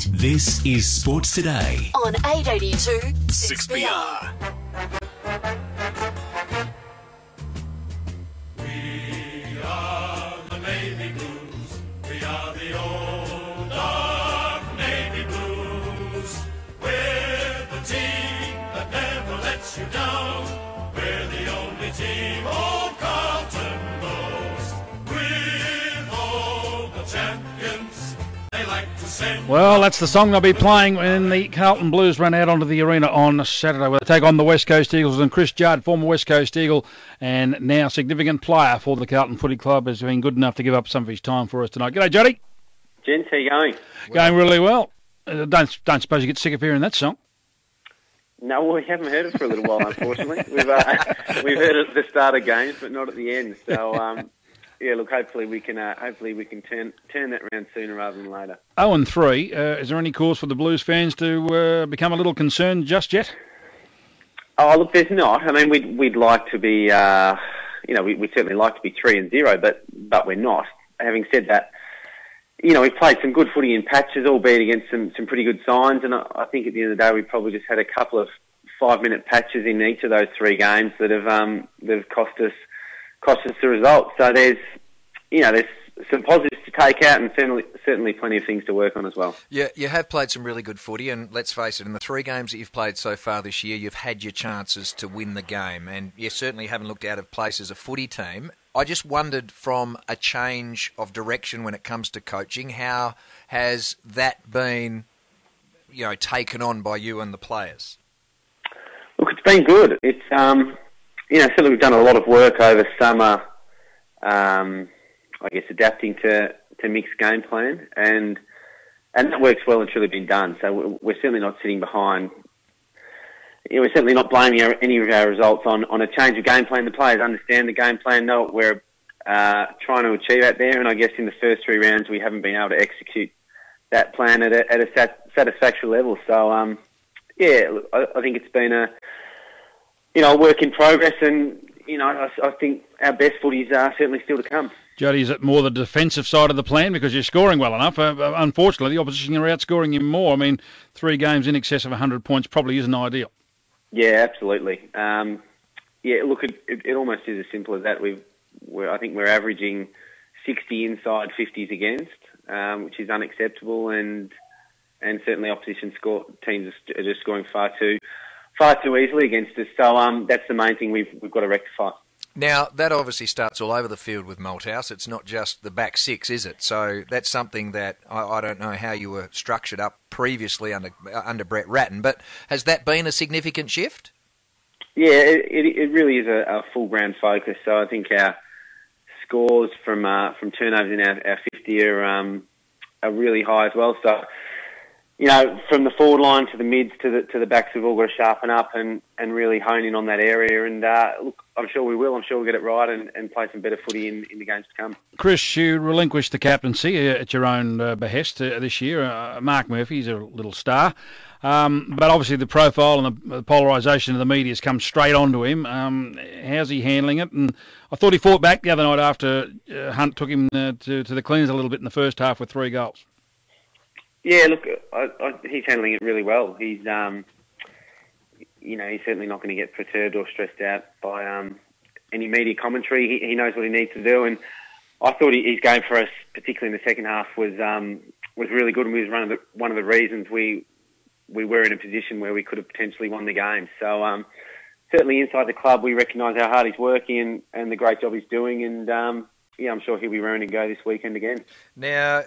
This is Sports Today on 882 6PR. We are the Navy Blues. We are the old dark Navy Blues. We're the team that never lets you down. We're the only team old Carlton knows. With all the champions, they like to send. Well, that's the song they'll be playing when the Carlton Blues run out onto the arena on Saturday, where they take on the West Coast Eagles. And Chris Judd, former West Coast Eagle and now significant player for the Carlton Footy Club, has been good enough to give up some of his time for us tonight. G'day, Juddy. Gents, how you going? Going really well. Don't suppose you get sick of hearing that song? No, we haven't heard it for a little while, unfortunately. We've heard it at the start of games, but not at the end. So, yeah, look, hopefully we can turn that around sooner rather than later. 0-3. Is there any cause for the Blues fans to become a little concerned just yet? Oh, look, there's not. I mean, we'd like to be, we'd certainly like to be 3-0, but we're not. Having said that, we've played some good footy in patches, albeit against some pretty good signs, and I think at the end of the day we probably just had a couple of 5-minute patches in each of those three games that have cost us the result. So there's some positives to take out and certainly plenty of things to work on as well. Yeah, you have played some really good footy, and let's face it, in the three games that you've played so far this year, you've had your chances to win the game, and you certainly haven't looked out of place as a footy team. I just wondered, from a change of direction when it comes to coaching, how has that been, taken on by you and the players? Look, it's been good. It's certainly we've done a lot of work over summer. I guess adapting to mixed game plan, and that work's well and truly been done. So we're certainly not sitting behind. We're certainly not blaming any of our results on a change of game plan. The players understand the game plan, know what we're trying to achieve out there, and I guess in the first three rounds we haven't been able to execute that plan at a satisfactory level. So I think it's been a work in progress, and I think our best footies are certainly still to come. Juddy, is it more the defensive side of the plan because you're scoring well enough? Unfortunately, the opposition are outscoring you more. I mean, 3 games in excess of 100 points probably isn't ideal. Yeah, absolutely. Look, it almost is as simple as that. I think we're averaging 60 inside, 50s against, which is unacceptable, and certainly opposition teams are just scoring far too easily against us. So that's the main thing we've got to rectify. Now, that obviously starts all over the field with Malthouse. It's not just the back six, is it? So that's something that I don't know how you were structured up previously under Brett Ratton, but has that been a significant shift? Yeah, it really is a full ground focus. So I think our scores from turnovers in our 50 are really high as well. So, from the forward line to the mids to the backs, we've all got to sharpen up and really hone in on that area. And look, I'm sure we will. I'm sure we'll get it right and play some better footy in the games to come. Chris, you relinquished the captaincy at your own behest this year. Mark Murphy's a little star. But obviously the profile and the polarisation of the media has come straight onto him. How's he handling it? And I thought he fought back the other night after Hunt took him to the cleaners a little bit in the first half with 3 goals. Yeah, look, he's handling it really well. He's, he's certainly not going to get perturbed or stressed out by any media commentary. He knows what he needs to do, and I thought his game for us, particularly in the second half, was really good, and was one of the reasons we were in a position where we could have potentially won the game. So certainly inside the club, we recognise how hard he's working and the great job he's doing, and I'm sure he'll be raring to go this weekend again. Now,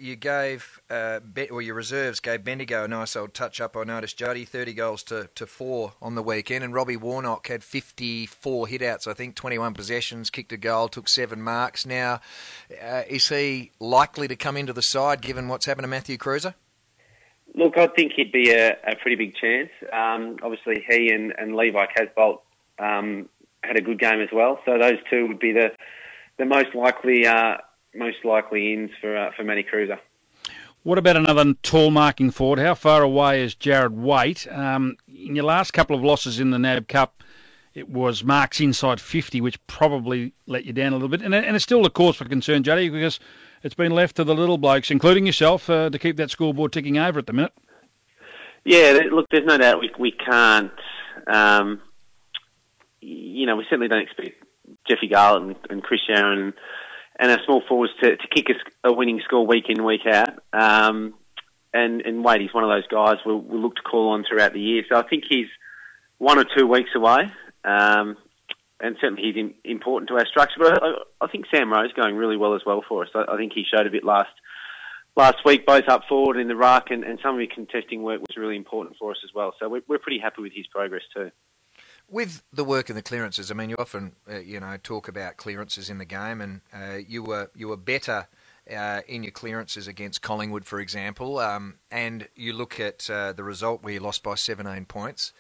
you gave, your reserves gave Bendigo a nice old touch-up. I noticed Juddy, 30 goals to 4 on the weekend, and Robbie Warnock had 54 hit-outs, I think, 21 possessions, kicked a goal, took 7 marks. Now, is he likely to come into the side, given what's happened to Matthew Cruiser? Look, I think he'd be a pretty big chance. Obviously, he and Levi Casbolt had a good game as well, so those two would be the most likely ins for Matty Cruiser. What about another tall marking forward? How far away is Jared Waite? In your last couple of losses in the NAB Cup, it was marks inside 50, which probably let you down a little bit. And it's still a cause for concern, Juddy, because it's been left to the little blokes, including yourself, to keep that scoreboard ticking over at the minute. Yeah, look, there's no doubt we can't. We certainly don't expect Jeffy Garlett and Chris Sharon and our small forwards to kick a winning score week in, week out. And Wade, he's one of those guys we'll look to call on throughout the year. So I think he's 1 or 2 weeks away. And certainly he's important to our structure. But I think Sam Rowe's going really well as well for us. I think he showed a bit last week, both up forward in the ruck, and some of his contesting work was really important for us as well. So we're pretty happy with his progress too. With the work in the clearances, I mean, you often talk about clearances in the game, and you were better in your clearances against Collingwood, for example, and you look at the result where you lost by 17 points.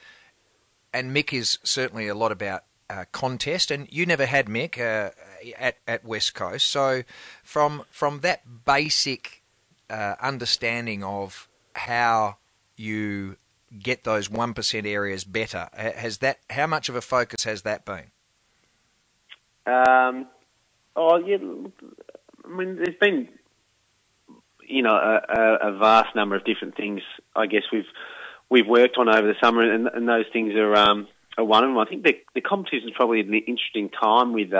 And Mick is certainly a lot about contest, and you never had Mick at West Coast. So from that basic understanding of how you get those 1% areas better, how much of a focus has that been? Yeah, I mean, there's been a vast number of different things. I guess we've worked on over the summer, and those things are one of them. I think the competition is probably an interesting time with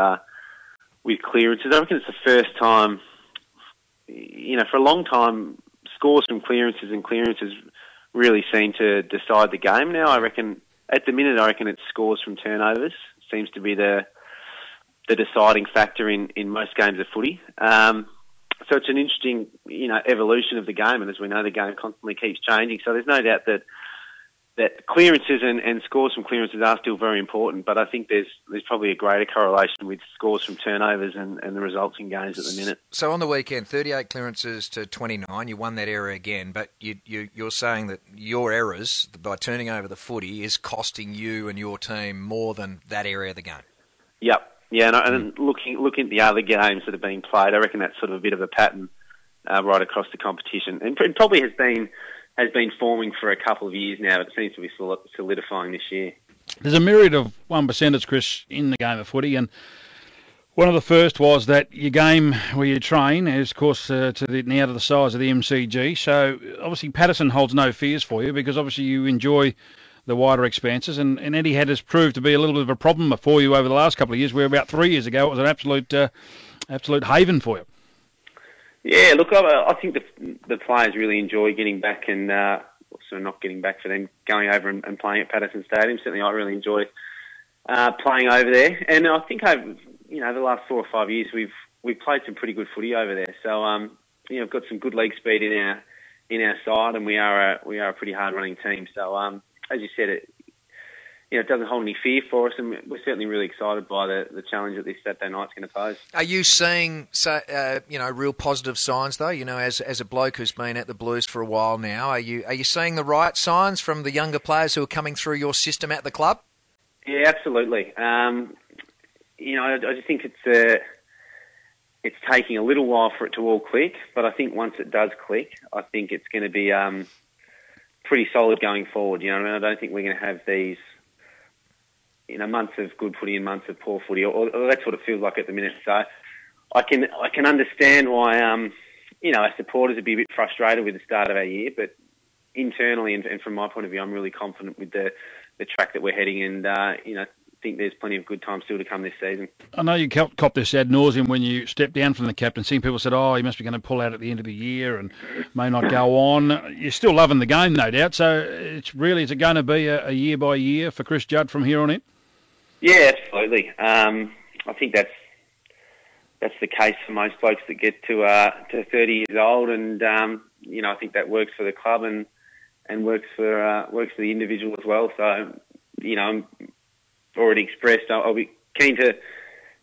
clearances. I reckon it's the first time, for a long time, scores from clearances really seem to decide the game. Now, I reckon at the minute, it's scores from turnovers seems to be the deciding factor in most games of footy. So it's an interesting, evolution of the game, and as we know, the game constantly keeps changing. So there's no doubt that clearances and scores from clearances are still very important, but I think there's probably a greater correlation with scores from turnovers and the results in games at the minute. So on the weekend, 38 clearances to 29, you won that area again, but you're saying that your errors, by turning over the footy, is costing you and your team more than that area of the game. Yep. Yeah, and looking at the other games that have been played, I reckon that's sort of a bit of a pattern right across the competition, and it probably has been forming for a couple of years now. It seems to be solidifying this year. There's a myriad of 1%ers, Chris, in the game of footy, and one of the first was that your game where you train is, of course, now to the size of the MCG. So obviously Patterson holds no fears for you because obviously you enjoy the wider expanses, and Etihad has proved to be a little bit of a problem for you over the last couple of years, where about 3 years ago it was an absolute haven for you. Yeah, look, I think the players really enjoy getting back and not getting back for them, going over and playing at Patterson Stadium. Certainly I really enjoy playing over there, and I think over the last 4 or 5 years we've played some pretty good footy over there. So we've got some good leg speed in our side, and we are a pretty hard running team. So as you said, it doesn't hold any fear for us, and we're certainly really excited by the challenge that this Saturday night's going to pose. Are you seeing, real positive signs though? As a bloke who's been at the Blues for a while now, are you seeing the right signs from the younger players who are coming through your system at the club? Yeah, absolutely. I just think it's taking a little while for it to all click, but I think once it does click, I think it's going to be pretty solid going forward. I don't think we're going to have these months of good footy and months of poor footy, or that's what it feels like at the minute. So I can understand why our supporters would be a bit frustrated with the start of our year, but internally and from my point of view, I'm really confident with the track that we're heading, and think there's plenty of good time still to come this season. I know you copped this ad nauseum when you stepped down from the captaincy. People said, he must be going to pull out at the end of the year and may not go on. You're still loving the game, no doubt. So is it going to be a year by year for Chris Judd from here on in? Yeah, absolutely. I think that's the case for most blokes that get to 30 years old, and I think that works for the club and works for the individual as well. So I'm already expressed I'll be keen to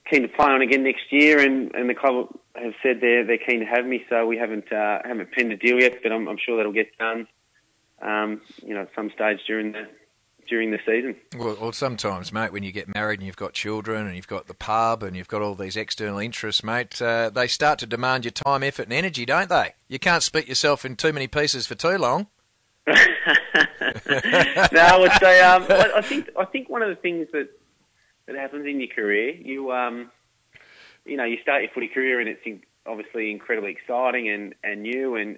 play on again next year, and the club have said they're keen to have me. So we haven't penned a deal yet, but I'm sure that'll get done. At some stage during the season. Well, sometimes, mate, when you get married and you've got children and you've got the pub and you've got all these external interests, mate, they start to demand your time, effort and energy, don't they? You can't split yourself in too many pieces for too long. No, I would say I think one of the things that happens in your career, you start your footy career and it's obviously incredibly exciting and new and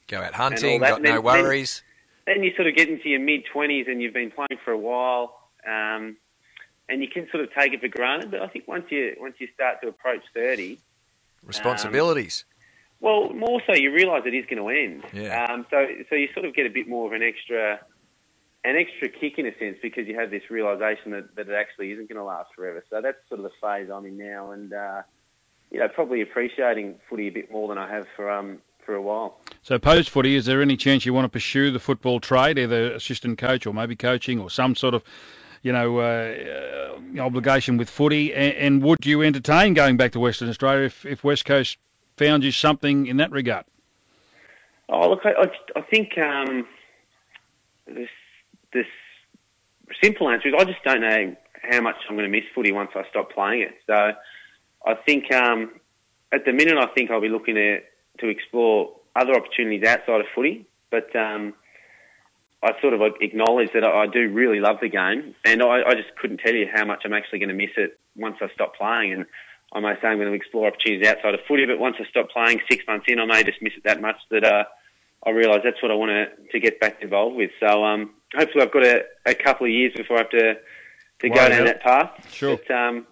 Go out hunting, and all that. got no worries. Then you sort of get into your mid-20s and you've been playing for a while, and you can sort of take it for granted. But I think once you start to approach 30, responsibilities. Well, more so you realise it is going to end. Yeah. So you sort of get a bit more of an extra kick in a sense because you have this realisation that it actually isn't going to last forever. So that's sort of the phase I'm in now, and probably appreciating footy a bit more than I have for a while. So post-footy, is there any chance you want to pursue the football trade, either assistant coach or maybe coaching or some sort of, obligation with footy? And would you entertain going back to Western Australia if West Coast found you something in that regard? Oh, look, I think this simple answer is I just don't know how much I'm going to miss footy once I stop playing it. So I think at the minute I think I'll be looking to explore other opportunities outside of footy, but I sort of acknowledge that I do really love the game, and I just couldn't tell you how much I'm actually going to miss it once I stop playing. And I may say I'm going to explore opportunities outside of footy, but once I stop playing 6 months in, I may just miss it that much that I realise that's what I want to get back involved with. So hopefully I've got a couple of years before I have to go down that path. Sure. But,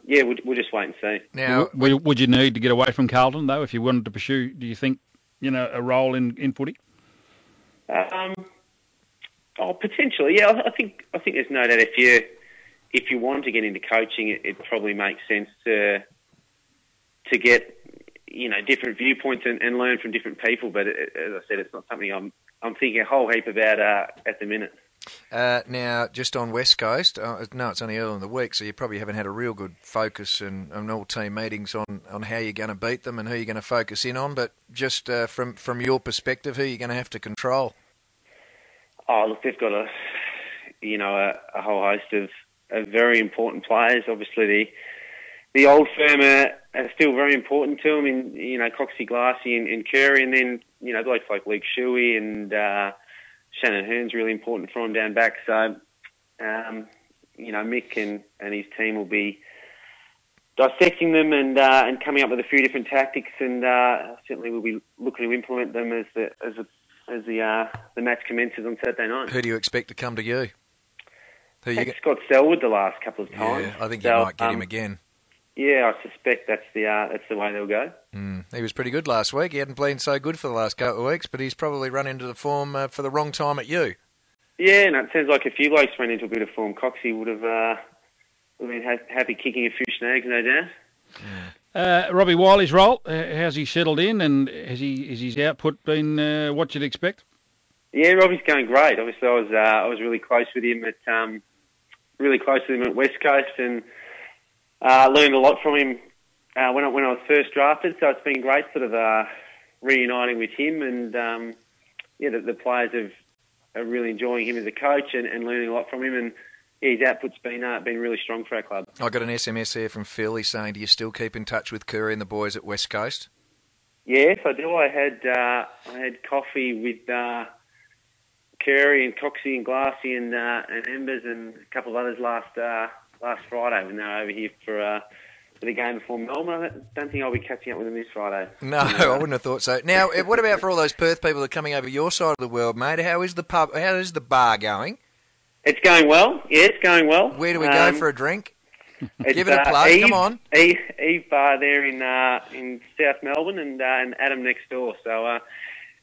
we'll just wait and see. Now, would you need to get away from Carlton, though, if you wanted to pursue, do you think, a role in footy? Potentially, yeah. I think there's no doubt if you want to get into coaching, it probably makes sense to get different viewpoints and learn from different people. But as I said, it's not something I'm thinking a whole heap about at the minute. Now, just on West Coast, no, it's only early in the week, so you probably haven't had a real good focus and all team meetings on how you're going to beat them and who you're going to focus in on. But just from your perspective, who you're going to have to control? Oh, look, they've got a whole host of very important players. Obviously, the old firm are still very important to them in Coxie, Glassy and Curry, and then blokes like Luke Shuey and Shannon Hearn's really important for him down back. So Mick and his team will be dissecting them and coming up with a few different tactics, and certainly we'll be looking to implement them as the match commences on Saturday night. Who do you expect to come to you? Scott Selwood the last couple of times. Yeah, I think you might get him again. Yeah, I suspect that's the way they'll go. He was pretty good last week. He hadn't been so good for the last couple of weeks, but he's probably run into the form for the wrong time at you. Yeah, and it sounds like a few blokes ran into a bit of form. Coxie would have been happy kicking a few snags, no doubt. Robbie Wiley's role, how's he settled in, and has his output been what you'd expect? Yeah, Robbie's going great. Obviously, I was really close with him at West Coast, and learned a lot from him when I was first drafted. So it's been great, sort of reuniting with him, and the players are really enjoying him as a coach and learning a lot from him. And his output's been really strong for our club. I got an SMS here from Phil. He's saying, do you still keep in touch with Curry and the boys at West Coast? Yes, I do. I had coffee with Curry and Coxie and Glassy and Embers and a couple of others last Friday when they were over here for the game before Melbourne. I don't think I'll be catching up with them this Friday. No, I wouldn't have thought so. Now, what about for all those Perth people that are coming over your side of the world, mate? How is the pub? How is the bar going? It's going well. Yeah, it's going well. Where do we go for a drink? Give it a plug. Come on. Eve Bar there in South Melbourne, and Adam next door. So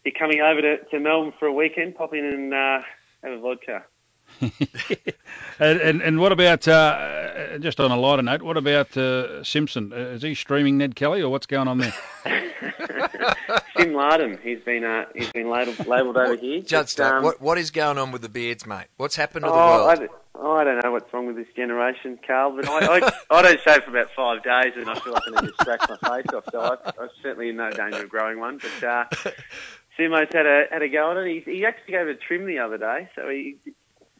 you're coming over to Melbourne for a weekend, pop in and have a vodka. and what about, just on a lighter note, what about Simpson? Is he streaming Ned Kelly, or what's going on there? Sim Laden. He's been labelled over here. Judd, what is going on with the beards, mate? What's happened to the world? I don't know what's wrong with this generation, Carl, but I don't shave for about 5 days and I feel like I need to scratch my face off, so I'm certainly in no danger of growing one. But Simo's had a go at it. He actually gave it a trim the other day, so he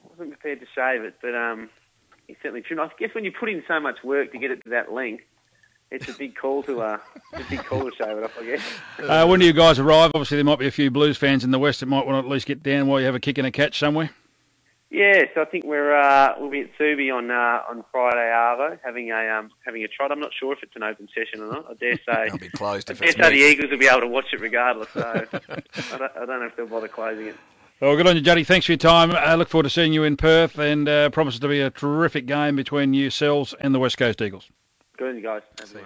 wasn't prepared to shave it, but he certainly trimmed. I guess when you put in so much work to get it to that length, it's a big call to shave it off, I guess. When do you guys arrive? Obviously, there might be a few Blues fans in the West that might want to at least get down while you have a kick and a catch somewhere. Yeah, so I think we'll be at Subi on Friday, Arvo, having a trot. I'm not sure if it's an open session or not. I dare say It'll be closed if I it's dare say the me. Eagles will be able to watch it regardless. So I don't know if they'll bother closing it. Well, good on you, Juddy. Thanks for your time. I look forward to seeing you in Perth, and promises to be a terrific game between yourselves and the West Coast Eagles. Good on you guys. See you.